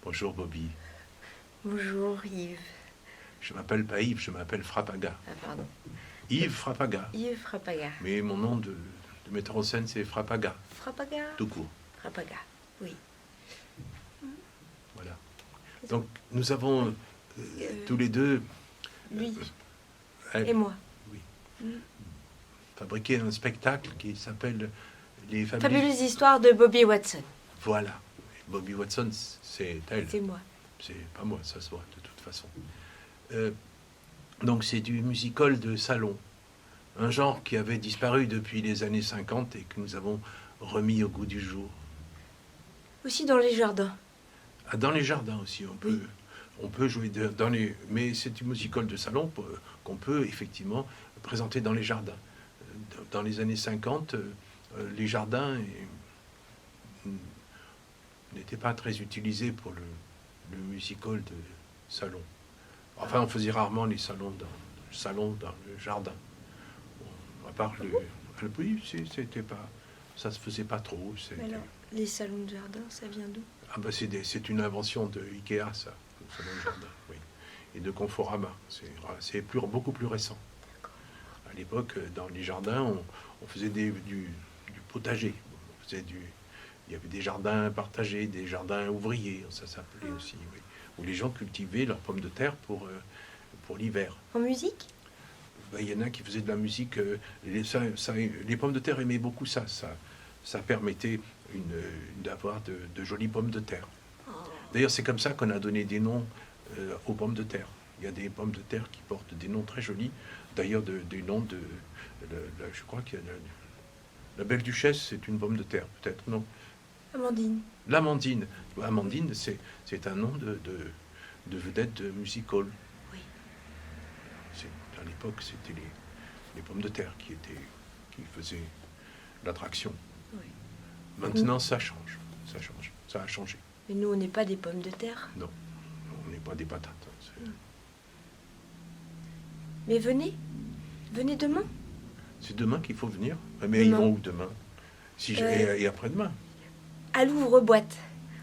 Bonjour Bobby. Bonjour Yves. Je m'appelle pas Yves, je m'appelle Frappaga. Ah pardon. Yves Frappaga. Yves Frappaga. Mais mon nom de metteur en scène, c'est Frappaga. Frappaga. Tout court. Frappaga, oui. Voilà. Donc, nous avons tous les deux... Lui elle- et moi. Oui. Fabriqué un spectacle qui s'appelle Les Fabuleuse histoire de Bobby Watson. Voilà. Bobby Watson, c'est elle. C'est moi. C'est pas moi, ça se voit de toute façon. Donc c'est du musical de salon, un genre qui avait disparu depuis les années 50 et que nous avons remis au goût du jour. Aussi dans les jardins. Ah, dans les jardins aussi, on peut jouer dans les... Mais c'est du musical de salon qu'on peut effectivement présenter dans les jardins. Dans les années 50, les jardins n'étaient pas très utilisés pour le musical de salon. Enfin, on faisait rarement les salons dans le jardin. À part oui, c'était pas, ça se faisait pas trop. Mais alors, les salons de jardin, ça vient d'où? Ah ben c'est une invention de Ikea, ça, le salon de jardin, oui, et de Conforama. C'est beaucoup plus récent. À l'époque, dans les jardins, on faisait du potager. Il y avait des jardins partagés, des jardins ouvriers, ça s'appelait aussi, oui, où les gens cultivaient leurs pommes de terre pour l'hiver. En musique? Ben, il y en a qui faisaient de la musique. Les pommes de terre aimaient beaucoup ça. Ça permettait d'avoir de jolies pommes de terre. D'ailleurs, c'est comme ça qu'on a donné des noms aux pommes de terre. Il y a des pommes de terre qui portent des noms très jolis. D'ailleurs, des noms de... je crois qu'il y a la Belle Duchesse, c'est une pomme de terre, peut-être, non? Amandine. L'Amandine. Amandine, c'est un nom de vedette de musical. Oui. À l'époque, c'était les pommes de terre qui faisaient l'attraction. Oui. Maintenant, ça change. Ça a changé. Mais nous, on n'est pas des pommes de terre. Non, on n'est pas des patates. Mais venez. Venez demain. C'est demain qu'il faut venir. Mais Demain. ils vont où demain? Et après-demain? À l'ouvre-boîte.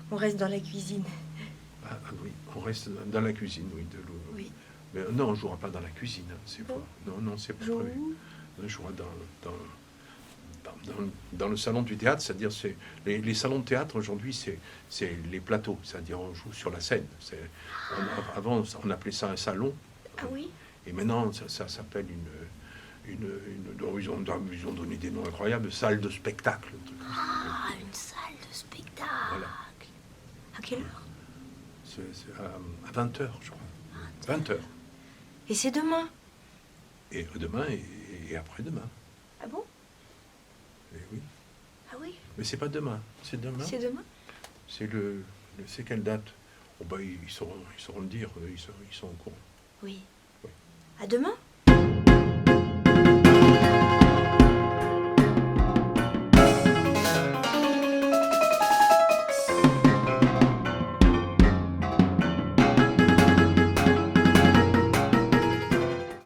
On reste dans la cuisine. Ah oui, on reste dans la cuisine, oui, de l'eau. Oui. Mais non, on ne jouera pas dans la cuisine. Hein, c'est Bon. pas. Non, c'est pas Joue prévu. où? On jouera dans le salon du théâtre, c'est-à-dire les salons de théâtre aujourd'hui, c'est les plateaux, c'est-à-dire on joue sur la scène. Avant, on appelait ça un salon. Ah oui? Et maintenant, ça s'appelle ils ont donné des noms incroyables, salle de spectacle. Un truc comme ça. Ah, une salle de spectacle. Voilà. À quelle heure? C'est à 20h, je crois. 20h. Et c'est demain. Et demain et après-demain. Ah bon? Et oui. Ah oui? Mais c'est pas demain. C'est demain. C'est demain? C'est quelle date? Oh bah, ils sauront le dire. Ils sont au courant. Oui. Oui. À demain?